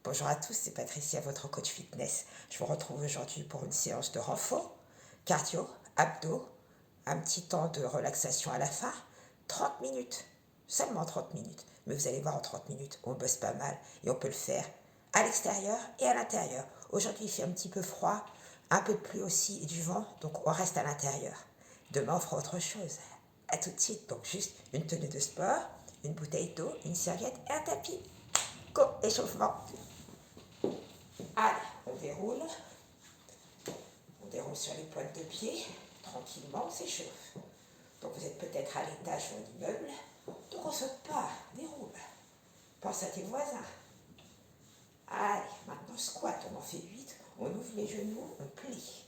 Bonjour à tous, c'est Patricia, votre coach fitness. Je vous retrouve aujourd'hui pour une séance de renfort, cardio, abdos, un petit temps de relaxation à la fin, 30 minutes, seulement 30 minutes. Mais vous allez voir, en 30 minutes, on bosse pas mal et on peut le faire à l'extérieur et à l'intérieur. Aujourd'hui, il fait un petit peu froid, un peu de pluie aussi et du vent, donc on reste à l'intérieur. Demain, on fera autre chose. À tout de suite, donc juste une tenue de sport, une bouteille d'eau, une serviette et un tapis. Go, échauffement. Allez, on déroule. On déroule sur les pointes de pied. Tranquillement, on s'échauffe. Donc vous êtes peut-être à l'étage ou à l'immeuble. Donc on saute pas, déroule. Pense à tes voisins. Allez, maintenant squat, on en fait 8. On ouvre les genoux, on plie.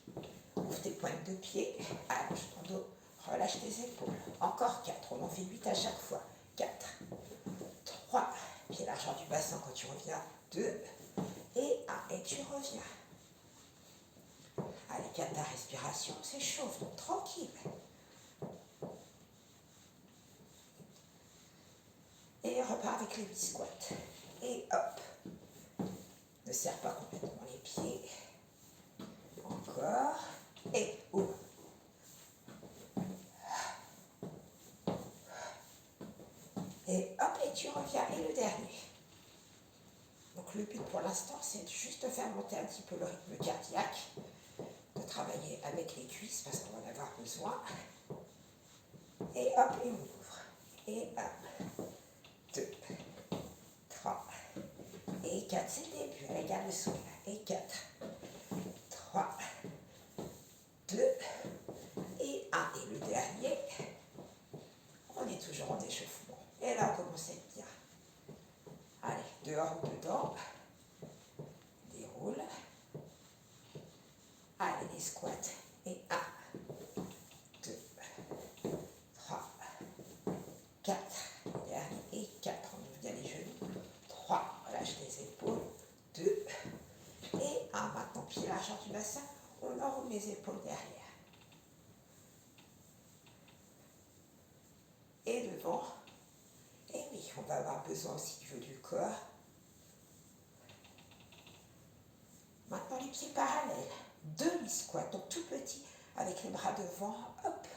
Ouvre tes pointes de pied. Allonge ton dos. Relâche tes épaules. Encore 4. On en fait 8 à chaque fois. 4. 3. Pied largeur du bassin quand tu reviens. 2. Et 1. Et tu reviens. Allez, calme ta respiration, s'échauffe, donc tranquille. Et repart avec les 8 squats. Et hop. Ne serre pas complètement les pieds. Encore. Et ouvre. Et hop, et tu reviens. Et le dernier. Donc le but pour l'instant, c'est juste de faire monter un petit peu le rythme cardiaque, de travailler avec les cuisses parce qu'on va en avoir besoin. Et hop, et on ouvre. Et 1, 2, 3, et 4, c'est le début, allez, garde le souffle. Et 4, 3, 2, et 1. Et le dernier, on est toujours en échauffement. Et là, on commence à être bien. Allez, dehors ou dedans. Déroule. Allez, les squats. Et 1, 2, 3, 4. Dernier. Et 4. On ouvre bien les genoux. 3. Relâche les épaules. 2. Et 1. Maintenant, pied largeur du bassin. On enroule les épaules derrière. Et devant. Et oui, on va avoir besoin aussi du haut du corps. Maintenant, les pieds parallèles. Demi-squat, donc tout petit, avec les bras devant. Hop.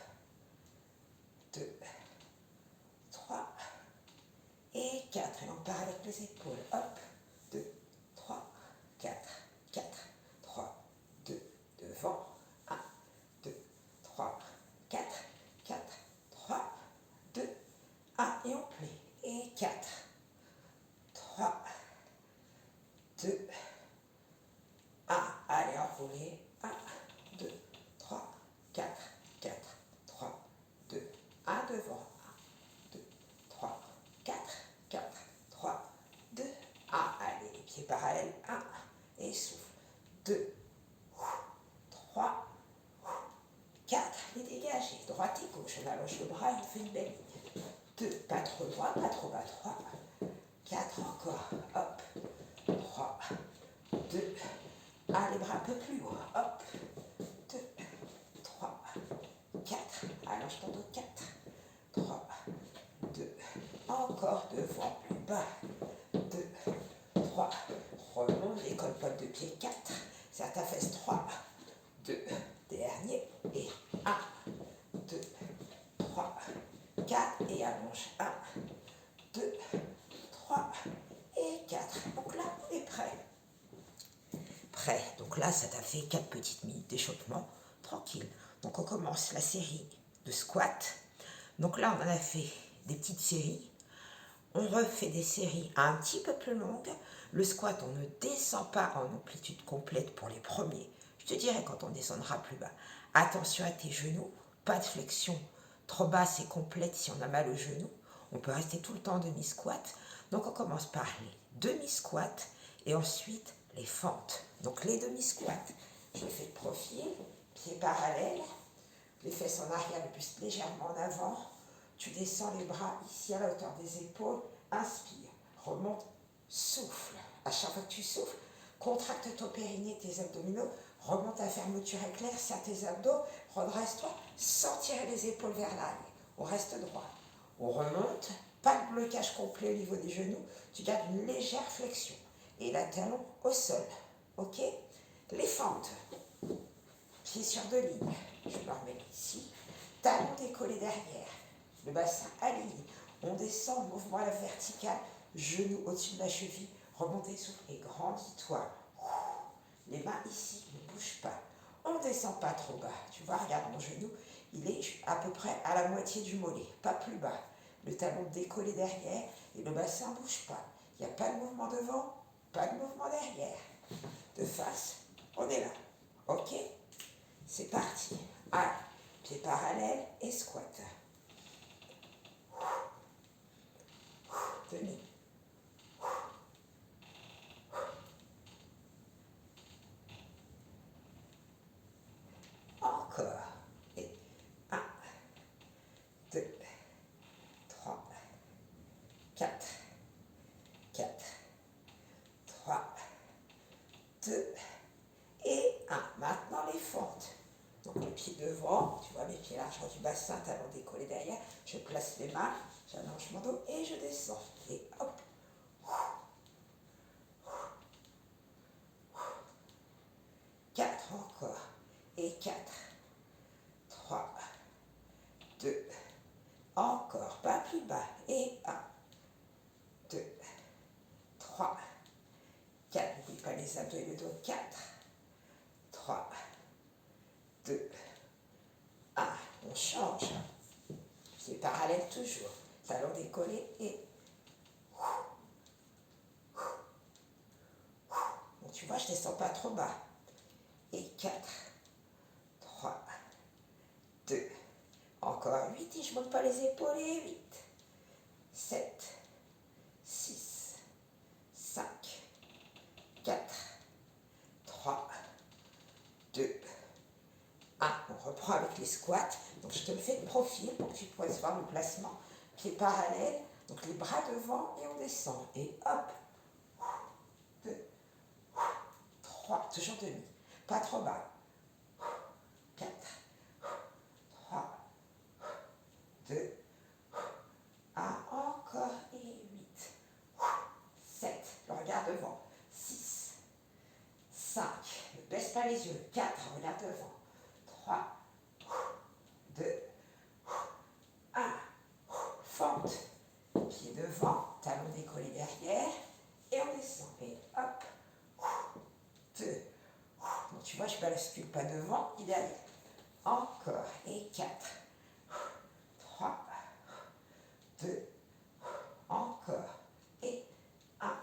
2, 3, et 4. Et on part avec les épaules. Hop. 2, 3, 4, 4, 3, 2, devant. 1, 2, 3, 4, 4, 3, 2, 1. Et on plie. Et 4, 3, 2, 1. Allez, enroulez. 1, 2, 3, 4, 4, 3, 2, 1. Devant. 1, 2, 3, 4, 4, 3, 2, 1. Allez, les pieds parallèles. 1. Et souffle. 2, 3, 4. Et dégagez. Droite et gauche. On allonge le bras et on fait une belle ligne. 2. Pas trop loin, pas trop bas. 3, 4. Encore. Hop. 3, 2. 1. Les bras un peu plus haut. Hop. 2, 3, 4. Allonge ton dos. 4, 3, 2. Encore devant, plus bas. 2, 3. Remonte, décolle pointe de pied. 4. Serre ta fesse. 3, 2. Dernier. Et 1, 2, 3, 4. Et allonge. 1, 2, 3 et 4. Donc là, on est prêt. Prêt. Donc là, ça t'a fait 4 petites minutes d'échauffement. Tranquille. Donc on commence la série de squats. Donc là, on en a fait des petites séries. On refait des séries un petit peu plus longues. Le squat, on ne descend pas en amplitude complète pour les premiers. Je te dirai quand on descendra plus bas. Attention à tes genoux, pas de flexion trop basse et complète si on a mal aux genoux. On peut rester tout le temps en demi-squat. Donc on commence par les demi-squats et ensuite les fentes. Donc les demi-squats, je les fais de profil, pieds parallèles, les fesses en arrière, le buste légèrement en avant. Tu descends les bras ici à la hauteur des épaules. Inspire, remonte, souffle. À chaque fois que tu souffles, contracte ton périnée, tes abdominaux. Remonte ta fermeture éclair, serre tes abdos. Redresse-toi sans tirer les épaules vers l'arrière. On reste droit. On remonte, pas de blocage complet au niveau des genoux. Tu gardes une légère flexion. et la talon au sol. Ok? Les fentes. Pieds sur deux lignes. Je me remets ici. Talon décollé derrière. Le bassin aligné. On descend, mouvement à la verticale. Genou au-dessus de la cheville. Remontez, souffle et grandis-toi. Les mains ici, ne bougent pas. On ne descend pas trop bas. Tu vois, regarde mon genou. Il est à peu près à la moitié du mollet. Pas plus bas. Le talon décollé derrière et le bassin ne bouge pas. Il n'y a pas de mouvement devant, pas de mouvement derrière. De face, on est là. Ok? C'est parti. Allez, pieds parallèles et squat. Demi. Encore. Et 1, 2, 3, 4, 4, 3, 2 et 1. Maintenant les fentes. Donc les pieds devant, tu vois mes pieds largement du bassin, talon décollé derrière. Je place les mains, j'allonge mon dos et je descends. Et hop. 4 encore. Et 4, 3, 2, encore, pas plus bas. Et 1, 2, 3, 4. N'oublie pas les abdos et le dos. 4, 3, 2, 1. On change. Pieds parallèles toujours. Talon décollé et... Bon, tu vois, je ne descends pas trop bas. Et 4, 3, 2, encore 8. Et je ne monte pas les épaules. Et 8, 7, 6, 5, 4, 3, 2, 1. On reprend avec les squats. Donc je te le fais de profil pour que tu puisses voir le placement. Pieds parallèles. Donc les bras devant et on descend. Et hop. 2, 3. Toujours demi. Pas trop bas. 4, 3, 2, 1. Encore. Et 8, 7. Le regard devant. 6, 5. Ne baisse pas les yeux. 4. Regard devant. 3, 2, 1. Fente. Pied devant. Talon décollé derrière. Et on descend. Et hop. 2. Donc tu vois, je ne bascule pas devant. Idéal. Encore. Et 4, 3, 2. Encore. Et 1.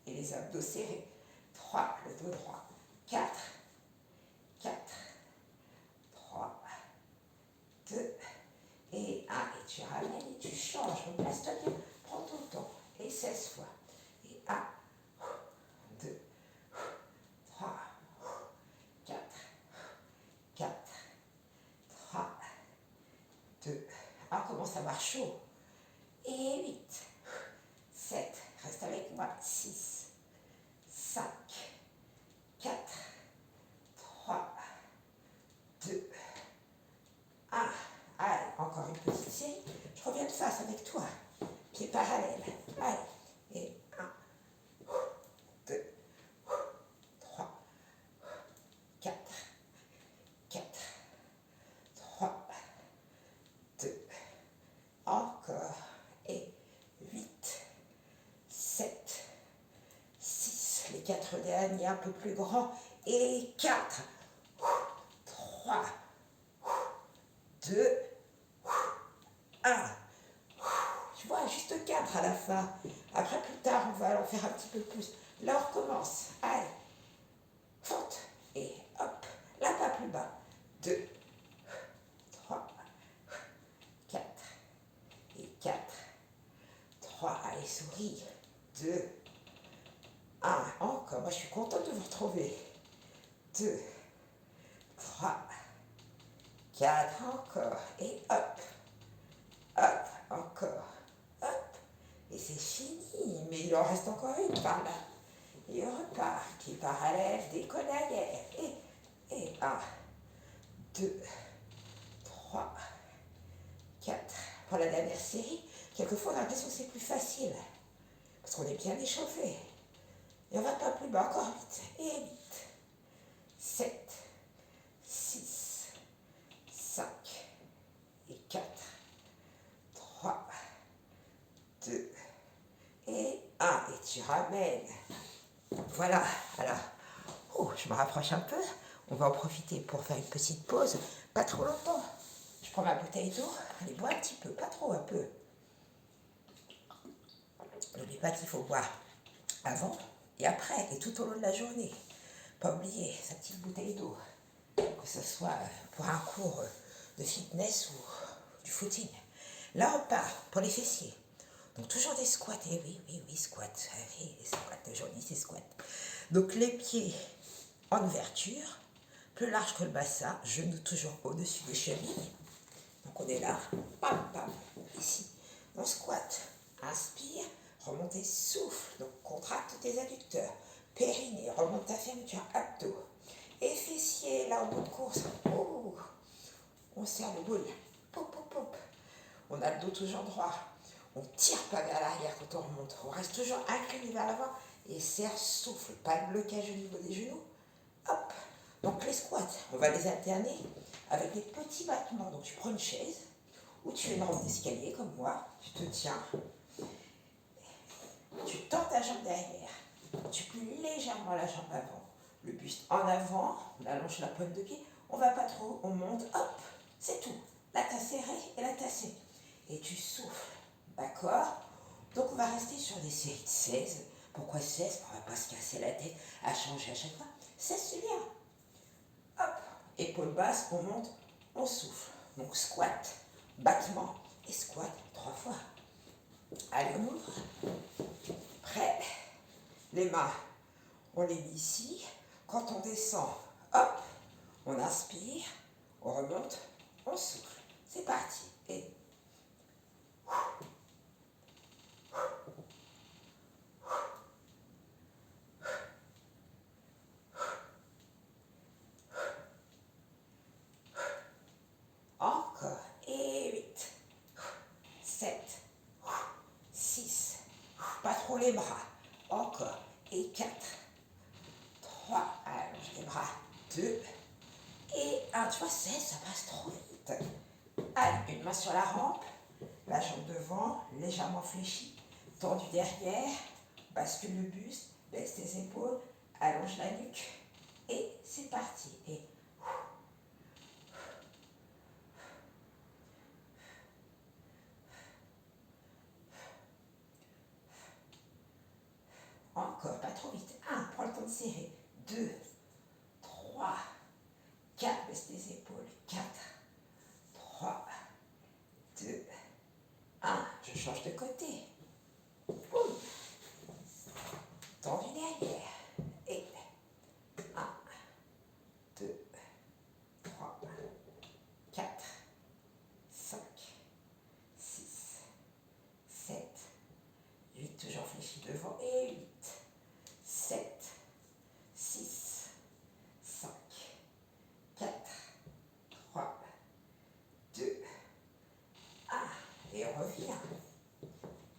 Et les abdos serrés. 3. Le dos droit. 4, 4, 3, 2 et 1. Et tu ramènes et tu changes. Replace-toi bien. Prends ton temps. Et 16 fois. Et 1, 2, 3, 4, 4, 3, 2. Ah, comment ça marche chaud. Et 8, 7. Reste avec moi. 6, 5, 4, 3, 2, 1. Allez, encore une petite série. Je reviens de face avec toi. Pieds parallèles. Allez. Et 1, 2, 3, 4, 4, 3, 2. Encore. Et 8, 7, 6. Les 4 derniers un peu plus grands. Et 4, 3, 2, 1. Tu vois, juste 4 à la fin. Après, plus tard, on va en faire un petit peu plus. Là, on recommence. Allez. Fente. Et hop. Là, pas plus bas. 2, 3, 4. Et 4, 3. Allez, souris. 2, 1. Encore. Moi, je suis contente de vous retrouver. 2, 3, 4. Encore. Et hop. Hop. Encore. Hop. Et c'est fini. Mais il en reste encore une par là. Et on repart. Pieds parallèles, décolle arrière. Et 1, 2, 3, 4. Pour la dernière série, quelquefois on a l'impression que c'est plus facile. Parce qu'on est bien échauffé. Et on va pas plus bas, encore 8. Et 8, 7, 6, 5 et 4, 3, 2 et 1. Et tu ramènes. Voilà, alors, je me rapproche un peu. On va en profiter pour faire une petite pause, pas trop longtemps. Je prends ma bouteille d'eau, allez, bois un petit peu, pas trop, un peu. N'oublie pas qu'il faut boire avant et après, et tout au long de la journée. Pas oublier sa petite bouteille d'eau, que ce soit pour un cours de fitness ou du footing. Là, on part pour les fessiers. Donc, toujours des squats. Et oui, squats. Oui, les squats, aujourd'hui, c'est squats. Donc, les pieds en ouverture, plus large que le bassin, genoux toujours au-dessus des chevilles. Donc, on est là, pam, pam, ici. On squatte. Inspire, remontez, souffle. Donc, contracte tes adducteurs. Périnée, remonte ta fermeture, abdos. Et fessiers, là, au bout de course. On serre le boule. Pop, pop, pop. On a le dos toujours droit. On ne tire pas vers l'arrière quand on remonte. On reste toujours incliné vers l'avant et serre, souffle. Pas de blocage au niveau des genoux. Hop. Donc les squats, on va les alterner avec des petits battements. Donc tu prends une chaise ou tu fais une rampe d'escalier comme moi. Tu te tiens. Tu tends ta jambe derrière. Tu plies légèrement la jambe avant. Le buste en avant. On allonge la pointe de pied. On va pas trop. On monte. Hop. C'est tout. La tasse serrée et la tasse. Et tu souffles. D'accord? Donc on va rester sur des séries de 16. Pourquoi 16? On ne va pas se casser la tête à changer à chaque fois. 16 c'est bien. Hop, épaule basse, on monte, on souffle. Donc squat, battement et squat 3 fois. Allez, on ouvre. Prêt. Les mains, on les met ici. Quand on descend, hop, on inspire, on remonte, on souffle. C'est parti. Et encore. Et 8, 7, 6. Pas trop les bras. Encore. Et 4, 3. Allonge les bras. 2. Et 1. Tu vois, 16, ça passe trop vite. Allez, une main sur la rampe. La jambe devant, légèrement fléchie. Tendu derrière. Bascule le buste. Baisse tes épaules. Allonge la nuque. Et c'est parti. Et encore, pas trop vite. 1, prends le temps de serrer. 2, 3, 4, baisse tes épaules. 4, 3, 2, 1. Je change de côté. Boum. Tendu derrière. Et 1, 2, 3, 4, 5, 6, 7, 8. Toujours fléchi devant. Et 8, 7, 6, 5, 4, 3, 2, 1. Et on revient.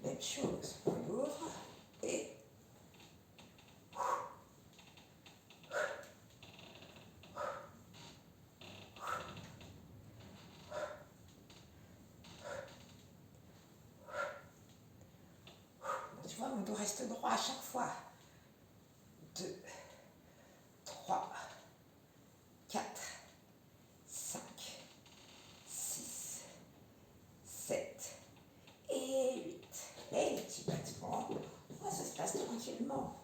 Même chose. On ouvre. Et tu vois, mon dos reste droit à chaque fois. 2, 3, 4, 5, 6, 7 et 8. Et les petits battements, moi, ça se passe tranquillement.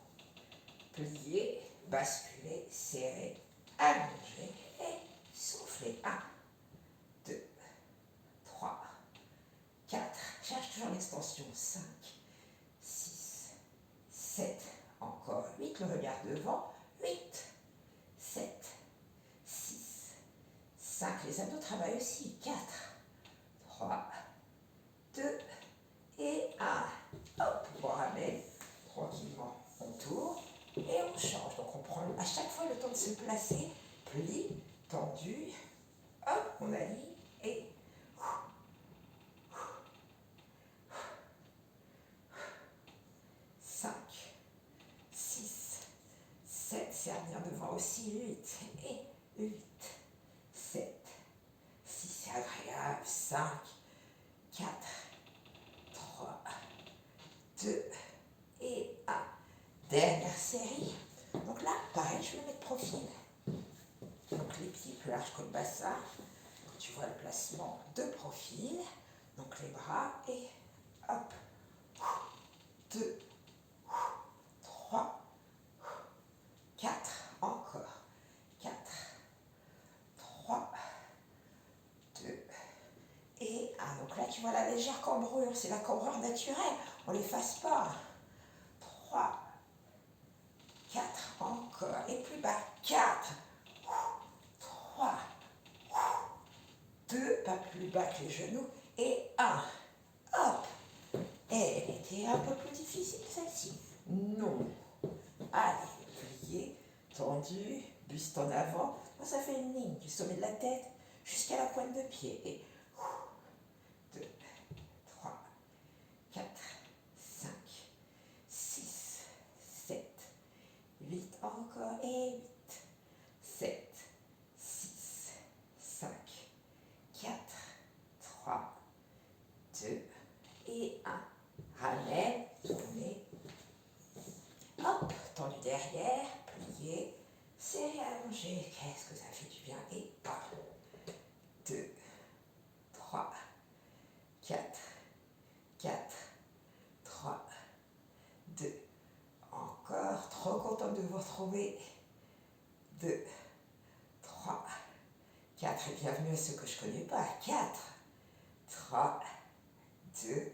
Plier, basculer, serrer, allonger et souffler. 1, 2, 3, 4. Cherche toujours l'extension. 5, 6, 7. Encore 8. Le regard devant. 8, 7, 6, 5. Les abdos travaillent aussi. 4, 3, 2 et 1. Hop, on ramène tranquillement. On tourne et on change. Donc on prend à chaque fois le temps de se placer. Pli, tendu. Hop, on aligne et 5, 6, cernir devant aussi, 8, et 8, 7, 6, c'est agréable, 5, 4, 3, 2, et 1. Dernière série. Donc là, pareil, je me mets de profil. Donc les pieds plus larges que le bassin. Tu vois le placement de profil. Donc les bras et hop. 2, 3, 4. Encore. 4, 3, 2 et 1. Donc là, tu vois la légère cambrure. C'est la cambrure naturelle. On ne l'efface pas. 3, 4, encore, et plus bas, 4, 3, 2, pas plus bas que les genoux, et 1, hop, elle était un peu plus difficile celle-ci, non, allez, plié, tendu, buste en avant, ça fait une ligne du sommet de la tête jusqu'à la pointe de pied, et 2, 3, 4, 5, 6, 7, 8, encore, et 8, 7, 6, 5, 4, 3, 2, et 1. Ramène, tournez, hop, tendu derrière, plié, serré, allongé, qu'est-ce que ça fait du bien, et 1, 2, 3, 4, 4, 3, 2, encore, trop contente de vous retrouver. 2, 3, 4, et bienvenue à ceux que je ne connais pas. 4, 3, 2,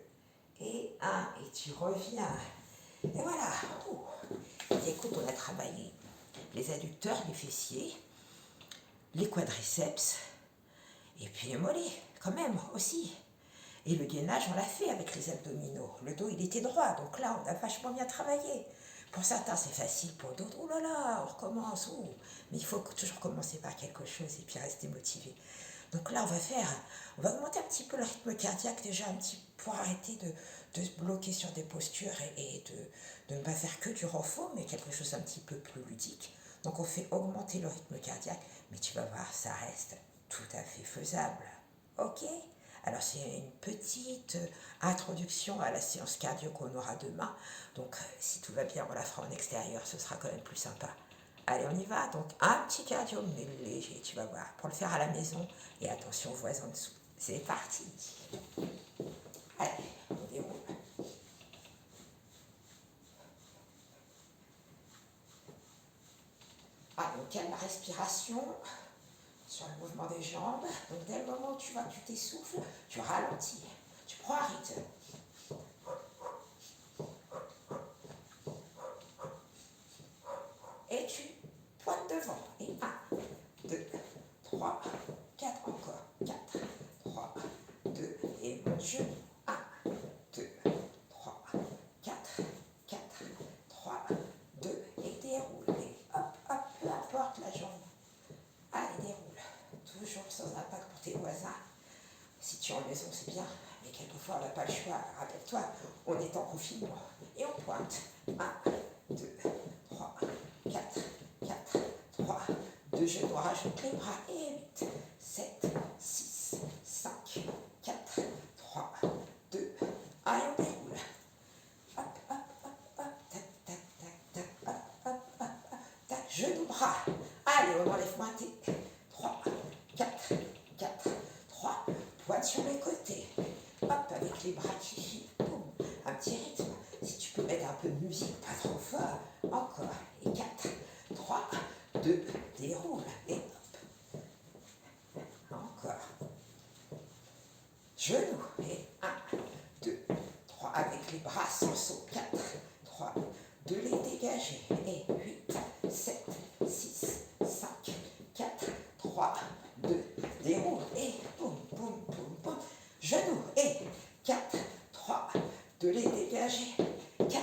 et 1, et tu reviens. Et voilà. Écoute, on a travaillé les adducteurs, les fessiers, les quadriceps, et puis les mollets, quand même, aussi. Et le gainage, on l'a fait avec les abdominaux. Le dos, il était droit, donc là, on a vachement bien travaillé. Pour certains, c'est facile, pour d'autres, oh là là, on recommence. Oh. Mais il faut toujours commencer par quelque chose et puis rester motivé. Donc là, on va augmenter un petit peu le rythme cardiaque déjà, pour arrêter de se bloquer sur des postures et de ne pas faire que du renfort, mais quelque chose un petit peu plus ludique. Donc on fait augmenter le rythme cardiaque, mais tu vas voir, ça reste tout à fait faisable. Ok ? Alors c'est une petite introduction à la séance cardio qu'on aura demain. Donc si tout va bien, on la fera en extérieur, ce sera quand même plus sympa. Allez, on y va. Donc un petit cardio, mais léger, tu vas voir, pour le faire à la maison. Et attention aux voisins en dessous. C'est parti. Allez, on déroule. Ah, donc calme la respiration sur le mouvement des jambes. Donc dès le moment où tu vois que tu t'essouffles, tu ralentis. Tu prends un rythme. Et tu pointes devant. Et 1, 2, 3, 4, encore. 4, 3, 2, et mon genou. 1, 2, 3, 4, 4, 3, 2, et déroule. Et hop, hop, peu importe la jambe. Allez, déroule. Toujours sans impact pour tes voisins. Si tu es en maison, c'est bien. Mais quelquefois, on n'a pas le choix. Rappelle-toi, on est en confinement. Et on pointe. 1, 2, 3, 4, 4, 3, 2 genoux, rajoute les bras. Et 8, 7, 6, 5, 4, 3, 2, 1. Et on déroule. Hop, hop, hop, hop. Tac, tac, tac, tac. Hop, hop, hop, hop. Tac, genoux, bras. Allez, on enlève pointé. 3, 4, 4, 3. Pointe sur les côtés. Hop, avec les bras qui filent. Boum. Un petit rythme. Si tu peux mettre un peu de musique, pas trop fort. Encore. Et 4, 3, 2, déroule. Et hop. Encore. Genoux. Et 1, 2, 3. Avec les bras sans saut. 4, 3, 2, les dégager. Et 8, 7, 6, 5, 4, 3, 2, déroule. Et boum, boum, boum, boum. Genoux. Et 4, 3, 2, les dégager. 4,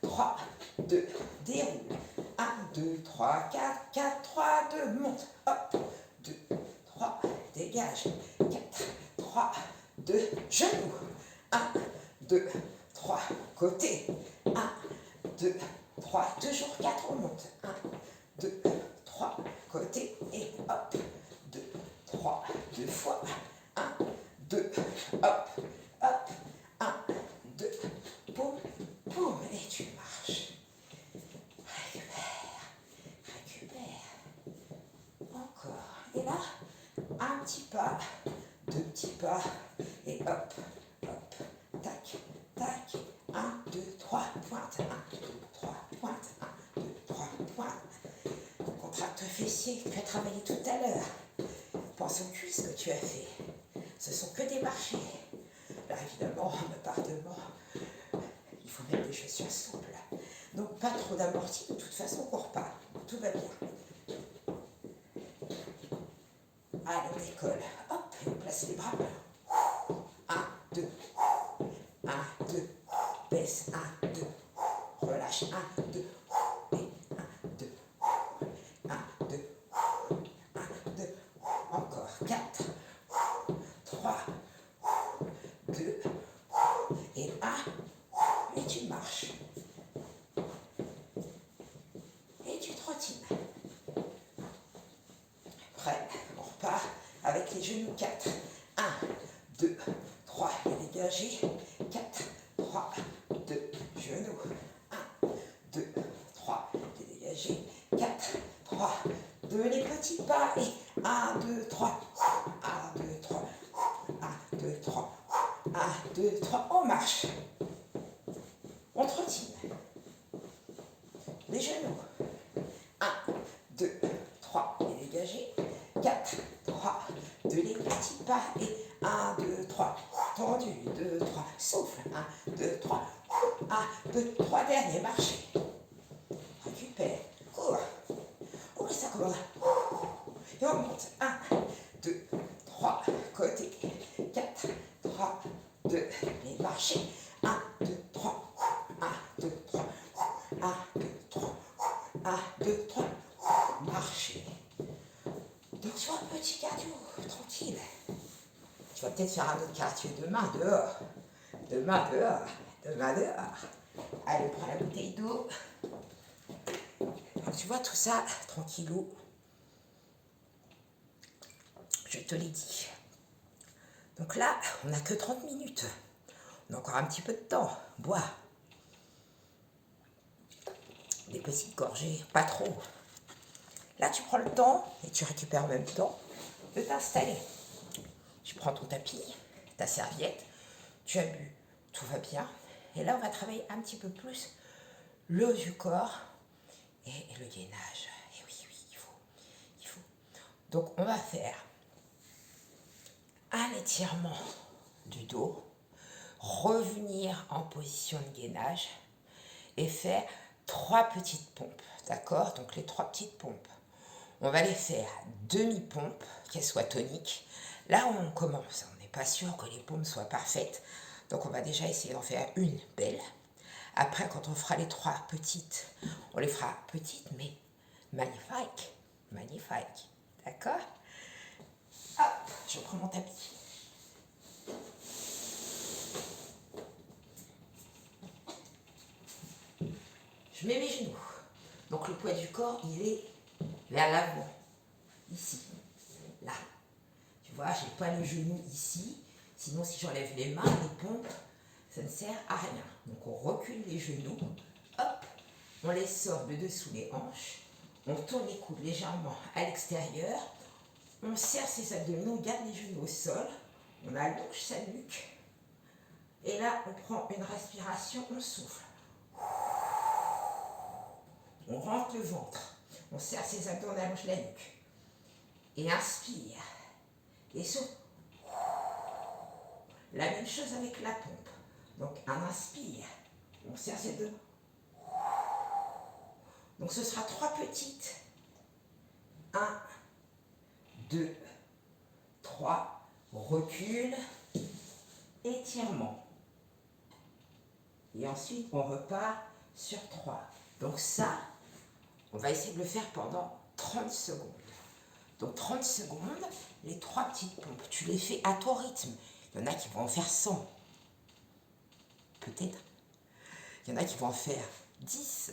3, 2, déroule. 1, 2, 3, 4, 4, 3, 2, monte. Hop. 2, 3, dégage. 4, 3, 2, genoux. 1, 2, 3, côté. 1, 2, 3, toujours 4, on monte. 1, 2, 2, 3, côté, et hop, 2, 3, 2 fois, 1, 2, hop, hop, 1, 2, boum, boum, et tu marches. Récupère, récupère, encore, et là, un petit pas, 2 petits pas, et hop, hop, tac, tac, 1, 2, 3, pointe, 1, 2, 3, pointe, 1, 2, 3, pointe. Contracte fessier que tu as travaillé tout à l'heure. Pense aux cuisses que tu as fait. Ce sont que des marchés. Là, évidemment, en appartement, il faut mettre des chaussures souples. Donc, pas trop d'amorti, de toute façon, on court pas. Tout va bien. Allez, on décolle. Hop, et on place les bras. 1, 2, 1, 2, baisse, 1, 2, relâche, 1, 2, et 1, 2, 1, 2, 1, 2, encore, 4, 3, 2, et 1, et tu marches. Et tu trottines. Prêt, on repart avec les genoux 4. 1, 2, 3, et dégagez. 4, 3, 2, genoux. 1, 2, 3, et dégagez. 4, 3, 2, les petits pas. Et 1, 2, 3. 1, 2, 3. 1, 2, 3. 1, 2, 3. On marche. On trottine. Les genoux. 1, 2, 3, et dégagez. 4, 3, 2, les petits pas. Et 1, 2, 3, tendu. 2, 3, souffle. 1, 2, 3, 1, 2, 3, dernier, marchez. Récupère, cours. Ouvre ça comme ça. Et on monte. 1, 2, 3, côté. 4, 3, 2, et marchez. 1, 2, 3, 1, 2, 3, 1, 2, 3, 1, 2, 3, marchez. Donc tu vois, petit cardio, tranquille. Tu vas peut-être faire un autre cardio demain, dehors. Demain, dehors. Demain, dehors. Allez, prends la bouteille d'eau. Donc tu vois, tout ça, tranquillou. Je te l'ai dit. Donc là, on n'a que 30 minutes. On a encore un petit peu de temps. Bois. Des petites gorgées, pas trop. Là, tu prends le temps, et tu récupères en même temps, de t'installer. Tu prends ton tapis, ta serviette, tu as bu, tout va bien. Et là, on va travailler un petit peu plus le haut du corps et le gainage. Et oui, oui, il faut. Donc, on va faire un étirement du dos, revenir en position de gainage et faire 3 petites pompes. D'accord? Donc, les 3 petites pompes. On va les faire demi-pompe, qu'elles soient toniques. Là où on commence, on n'est pas sûr que les pompes soient parfaites. Donc on va déjà essayer d'en faire une belle. Après, quand on fera les 3 petites, on les fera petites mais magnifiques. Magnifiques. D'accord? Hop, je prends mon tapis. Je mets mes genoux. Donc le poids du corps, il est vers l'avant. Ici. Là. Tu vois, je n'ai pas le genou ici. Sinon, si j'enlève les mains, les pompes, ça ne sert à rien. Donc, on recule les genoux. Hop, on les sort de dessous les hanches. On tourne les coudes légèrement à l'extérieur. On serre ses abdominaux, on garde les genoux au sol. On allonge sa nuque. Et là, on prend une respiration, on souffle. On rentre le ventre. On serre ses abdos, on allonge la nuque. Et inspire. Et souffle. La même chose avec la pompe. Donc, un inspire. On serre ses deux. Donc, ce sera 3 petites. 1, 2, 3. Recule. Étirement. Et ensuite, on repart sur 3. Donc ça, on va essayer de le faire pendant 30 secondes. Donc 30 secondes, les 3 petites pompes, tu les fais à ton rythme. Il y en a qui vont en faire 100. Peut-être. Il y en a qui vont en faire 10.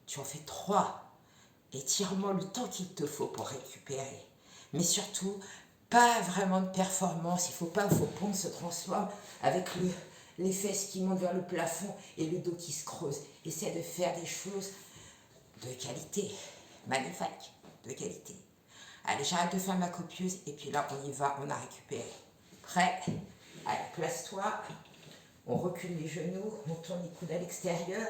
Tu en fais 3. étirement le temps qu'il te faut pour récupérer. Mais surtout, pas vraiment de performance. Il ne faut pas que vos pompes se transforment avec les fesses qui montent vers le plafond et le dos qui se creuse. Essaie de faire des choses de qualité, magnifique, de qualité. Allez, j'arrête de faire ma copieuse et puis là, on y va, on a récupéré. Prêt? Allez, place-toi. On recule les genoux, on tourne les coudes à l'extérieur,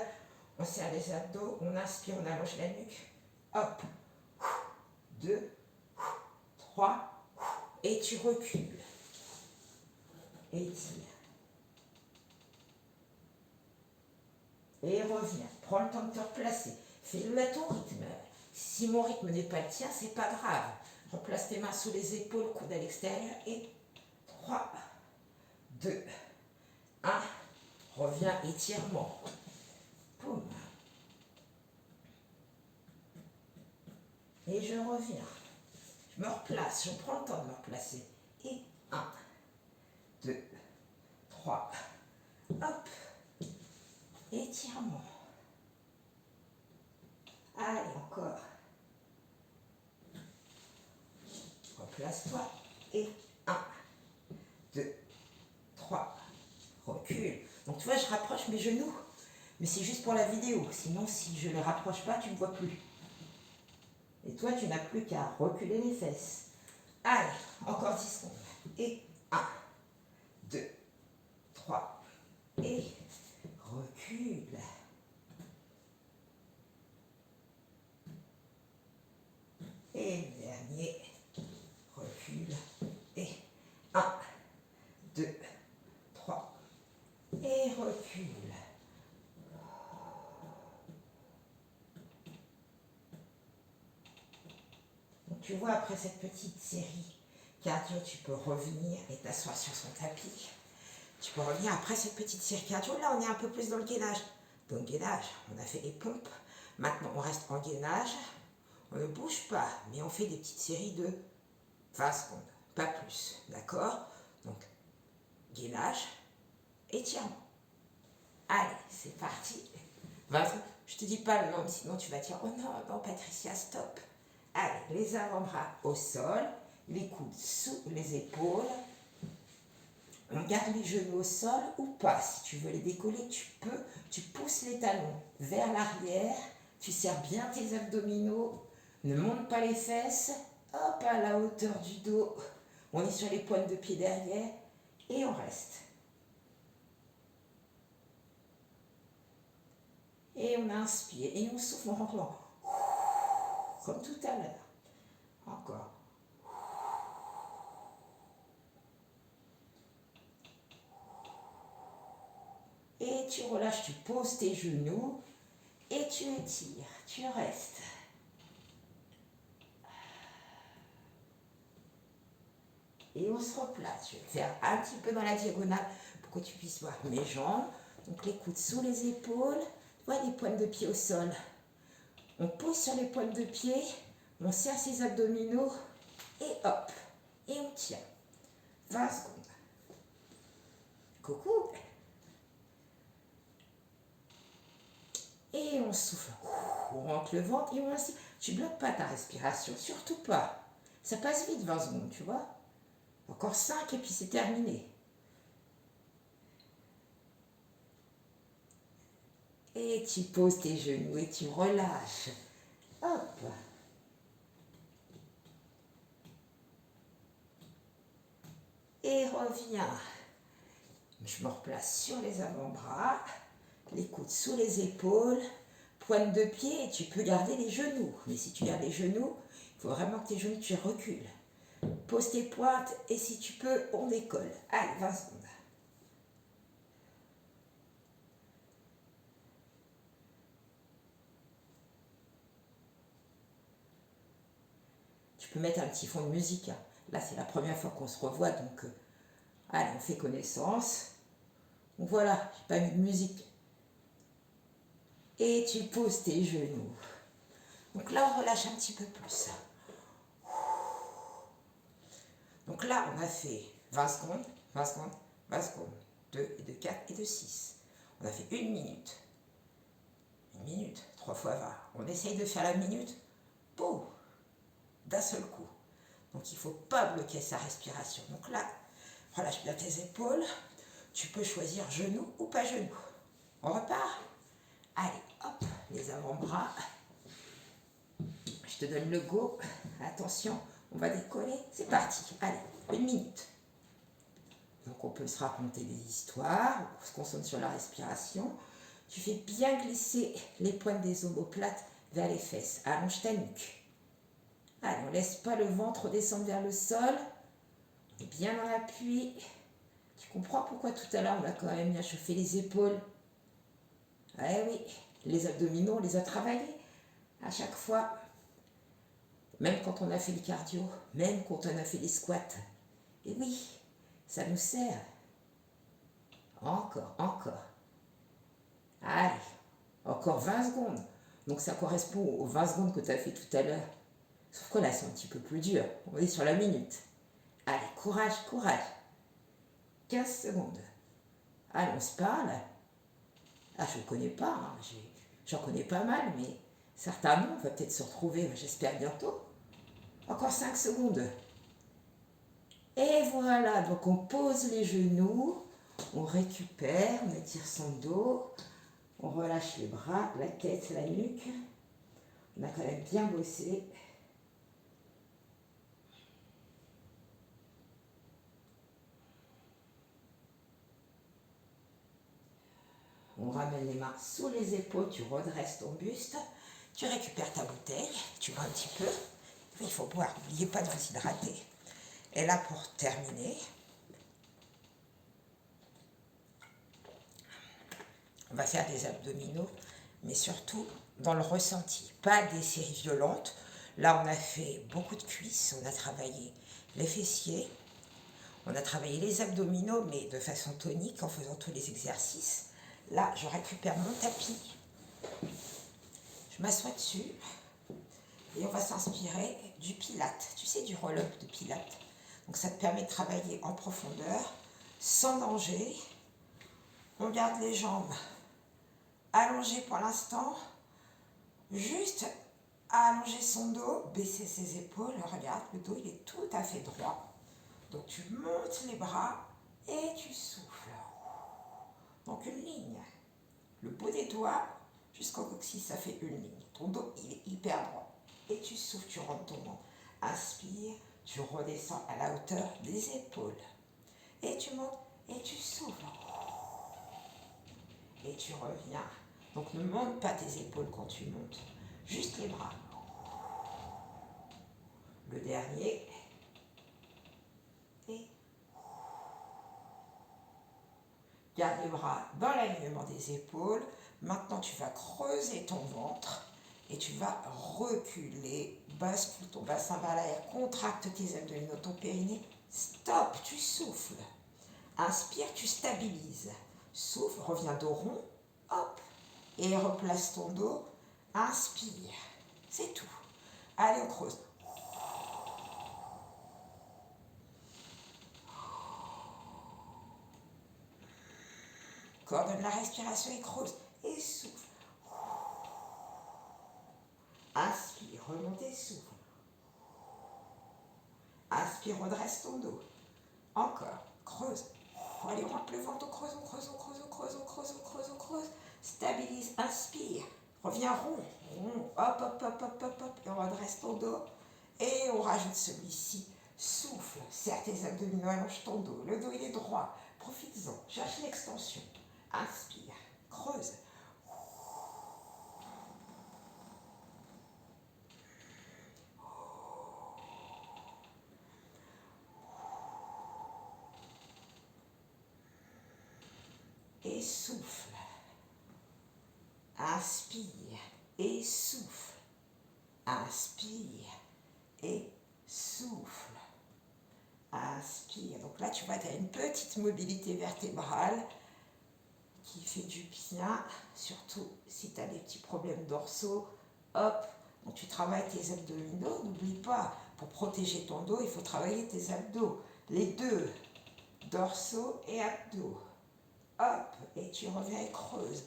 on serre les abdos, on inspire, on allonge la nuque. Hop. 2, 3, et tu recules. Étire. Et reviens. Prends le temps de te replacer. Fais-le à ton rythme. Si mon rythme n'est pas le tien, c'est pas grave. Replace tes mains sous les épaules, coude à l'extérieur. Et 3, 2, 1. Reviens, étirement. Poum. Et je reviens. Je me replace, je prends le temps de me replacer. Et 1, 2, 3. Hop. Étirement. Allez, encore. Replace-toi. Et 1, 2, 3. Recule. Donc tu vois, je rapproche mes genoux. Mais c'est juste pour la vidéo. Sinon, si je ne les rapproche pas, tu ne me vois plus. Et toi, tu n'as plus qu'à reculer les fesses. Allez, encore 10 secondes. Et 1, 2, 3. Et recule. Et dernier. Recule. Et 1, 2, 3. Et recule. Donc tu vois, après cette petite série cardio, tu peux revenir et t'asseoir sur son tapis. Tu peux revenir après cette petite série cardio. Là, on est un peu plus dans le gainage. Dans le gainage, on a fait les pompes. Maintenant, on reste en gainage. On ne bouge pas, mais on fait des petites séries de 20 secondes. Pas plus, d'accord? Donc, gainage, étirement. Allez, c'est parti. 20 secondes. Je te dis pas le nom, sinon tu vas dire, oh non, non, Patricia, stop. Allez, les avant-bras au sol, les coudes sous les épaules. On garde les genoux au sol ou pas. Si tu veux les décoller, tu peux. Tu pousses les talons vers l'arrière. Tu serres bien tes abdominaux. Ne monte pas les fesses. Hop, à la hauteur du dos. On est sur les pointes de pied derrière. Et on reste. Et on inspire. Et on souffle en rentrant. Comme tout à l'heure. Encore. Et tu relâches, tu poses tes genoux et tu étires, tu restes. Et on se replace. Je vais le faire un petit peu dans la diagonale pour que tu puisses voir mes jambes. Donc les coudes sous les épaules, voilà les pointes de pied au sol. On pose sur les pointes de pied, on serre ses abdominaux et hop, et on tient. 20 secondes. Coucou. Et on souffle. On rentre le ventre et on inspire. Tu ne bloques pas ta respiration, surtout pas. Ça passe vite 20 secondes, tu vois. Encore 5 et puis c'est terminé. Et tu poses tes genoux et tu relâches. Hop. Et reviens. Je me replace sur les avant-bras, les coudes sous les épaules, pointe de pied et tu peux garder les genoux. Mais si tu gardes les genoux, il faut vraiment que tes genoux, tu recules. Pose tes pointes et si tu peux, on décolle. Allez, 20 secondes. Tu peux mettre un petit fond de musique. Là, c'est la première fois qu'on se revoit, donc allez, on fait connaissance. Donc voilà, j'ai pas mis de musique. Et tu poses tes genoux. Donc là, on relâche un petit peu plus. Donc là, on a fait 20 secondes, 20 secondes, 20 secondes, 2 et 2, 4 et 2, 6. On a fait 1 minute. 1 minute, 3 fois 20. On essaye de faire la minute Boum, d'un seul coup. Donc il ne faut pas bloquer sa respiration. Donc là, relâche bien tes épaules. Tu peux choisir genou ou pas genou. On repart. Allez, hop, les avant-bras. Je te donne le go. Attention, on va décoller. C'est parti. Allez, 1 minute. Donc on peut se raconter des histoires, on se concentre sur la respiration. Tu fais bien glisser les pointes des omoplates vers les fesses. Allonge ta nuque. Allez, on ne laisse pas le ventre descendre vers le sol. On est bien dans l'appui. Tu comprends pourquoi tout à l'heure on a quand même bien chauffé les épaules? Eh oui, les abdominaux, on les a travaillés à chaque fois. Même quand on a fait le cardio, même quand on a fait les squats. Et oui, ça nous sert. Encore, encore. Allez, encore 20 secondes. Donc ça correspond aux 20 secondes que tu as fait tout à l'heure. Sauf que là, c'est un petit peu plus dur. On est sur la minute. Allez, courage, courage. 15 secondes. Allez, on se parle. Ah, je ne connais pas. Hein. J'en connais pas mal, mais certains noms, on va peut-être se retrouver, j'espère bientôt. Encore 5 secondes. Et voilà, donc on pose les genoux, on récupère, on étire son dos, on relâche les bras, la tête, la nuque. On a quand même bien bossé. On ramène les mains sous les épaules, tu redresses ton buste, tu récupères ta bouteille, tu bois un petit peu. Il faut boire, n'oubliez pas de vous hydrater. Et là, pour terminer, on va faire des abdominaux, mais surtout dans le ressenti, pas des séries violentes. Là, on a fait beaucoup de cuisses, on a travaillé les fessiers, on a travaillé les abdominaux, mais de façon tonique, en faisant tous les exercices. Là, je récupère mon tapis, je m'assois dessus, et on va s'inspirer du pilate. Tu sais, du roll-up de pilate. Donc ça te permet de travailler en profondeur, sans danger. On garde les jambes allongées pour l'instant, juste à allonger son dos, baisser ses épaules. Regarde, le dos il est tout à fait droit. Donc tu montes les bras et tu souffles. Donc une ligne. Le bout des doigts jusqu'au coccyx, ça fait une ligne. Ton dos il est hyper droit. Et tu souffles, tu rentres ton ventre. Inspire, tu redescends à la hauteur des épaules. Et tu montes et tu souffles. Et tu reviens. Donc ne monte pas tes épaules quand tu montes. Juste les bras. Le dernier. Et garde les bras dans l'alignement des épaules. Maintenant, tu vas creuser ton ventre et tu vas reculer. Bascule ton bassin vers l'arrière. Contracte tes abdominaux, ton périnée. Stop, tu souffles. Inspire, tu stabilises. Souffle, reviens dos rond. Hop. Et replace ton dos. Inspire. C'est tout. Allez, on creuse. Coordonne la respiration et creuse. Et souffle. Inspire, remonte et souffle. Inspire, redresse ton dos. Encore, creuse. Allez, on rentre le ventre, on creuse, on creuse, on creuse, on creuse, on creuse, on creuse, on creuse. Stabilise, inspire. Reviens rond, rond. Hop, hop, hop, hop, hop, hop. Et on redresse ton dos. Et on rajoute celui-ci. Souffle, serre tes abdominaux, allonge ton dos. Le dos, il est droit. Profites-en, cherche l'extension. Inspire, creuse. Et souffle. Inspire et souffle. Inspire et souffle. Inspire. Donc là, tu vois, tu as une petite mobilité vertébrale qui fait du bien, surtout si tu as des petits problèmes dorsaux. Hop, donc tu travailles tes abdominaux. N'oublie pas, pour protéger ton dos, il faut travailler tes abdos. Les deux, dorsaux et abdos. Hop, et tu reviens et creuses.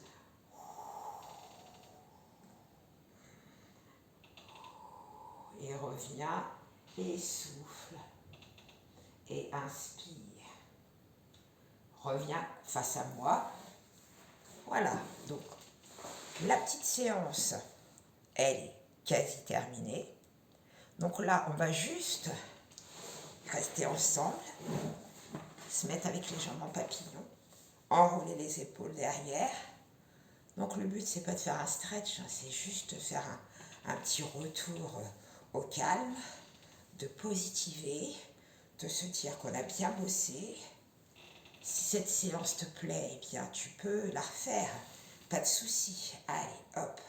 et reviens et souffle et inspire. Reviens face à moi. Voilà, donc la petite séance, elle est quasi terminée. Donc là, on va juste rester ensemble, se mettre avec les jambes en papillon, enrouler les épaules derrière. Donc le but, c'est pas de faire un stretch, hein, c'est juste de faire un petit retour au calme, de positiver, de se dire qu'on a bien bossé. Si cette séance te plaît, eh bien tu peux la refaire, pas de souci. Allez, hop,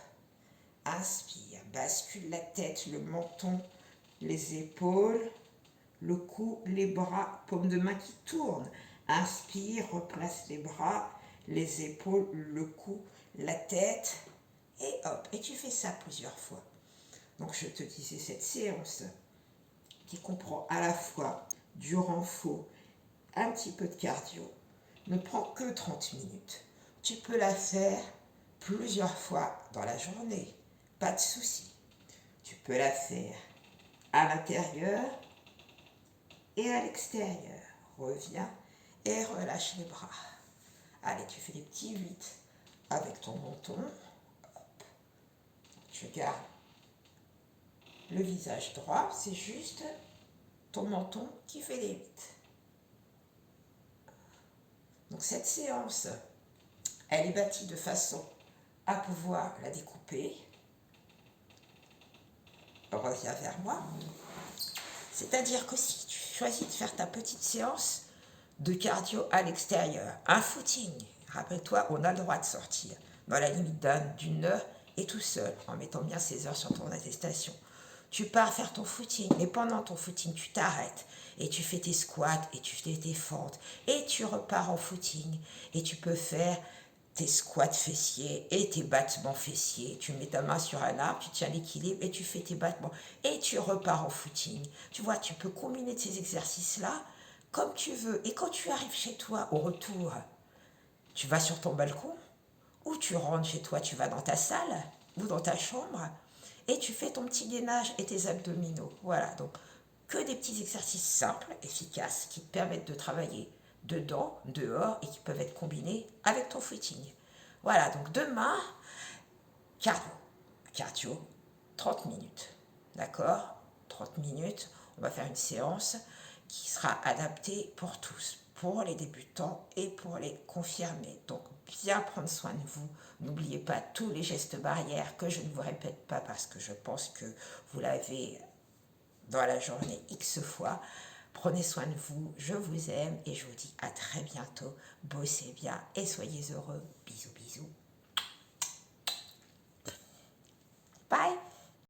inspire, bascule la tête, le menton, les épaules, le cou, les bras, paume de main qui tourne. Inspire, replace les bras, les épaules, le cou, la tête, et hop, et tu fais ça plusieurs fois. Donc je te disais, cette séance qui comprend à la fois du renfort, un petit peu de cardio, ne prend que 30 minutes. Tu peux la faire plusieurs fois dans la journée, pas de souci. Tu peux la faire à l'intérieur et à l'extérieur. Reviens et relâche les bras. Allez, tu fais des petits 8 avec ton menton. Hop. Tu gardes le visage droit, c'est juste ton menton qui fait des 8. Donc cette séance, elle est bâtie de façon à pouvoir la découper. Reviens vers moi. C'est-à-dire que si tu choisis de faire ta petite séance de cardio à l'extérieur, un footing, rappelle-toi, on a le droit de sortir dans la limite d'une heure et tout seul, en mettant bien 16 heures sur ton attestation. Tu pars faire ton footing, et pendant ton footing, tu t'arrêtes, et tu fais tes squats, et tu fais tes fentes, et tu repars en footing, et tu peux faire tes squats fessiers et tes battements fessiers. Tu mets ta main sur un arbre, tu tiens l'équilibre et tu fais tes battements. Et tu repars en footing. Tu vois, tu peux combiner ces exercices-là comme tu veux. Et quand tu arrives chez toi, au retour, tu vas sur ton balcon ou tu rentres chez toi, tu vas dans ta salle ou dans ta chambre et tu fais ton petit gainage et tes abdominaux. Voilà, donc que des petits exercices simples, efficaces, qui te permettent de travailler dedans, dehors, et qui peuvent être combinés avec ton footing. Voilà, donc demain, cardio, 30 minutes, d'accord? 30 minutes, on va faire une séance qui sera adaptée pour tous, pour les débutants et pour les confirmés. Donc, bien prendre soin de vous. N'oubliez pas tous les gestes barrières que je ne vous répète pas parce que je pense que vous l'avez dans la journée X fois. Prenez soin de vous, je vous aime et je vous dis à très bientôt. Bossez bien et soyez heureux. Bisous, bisous. Bye.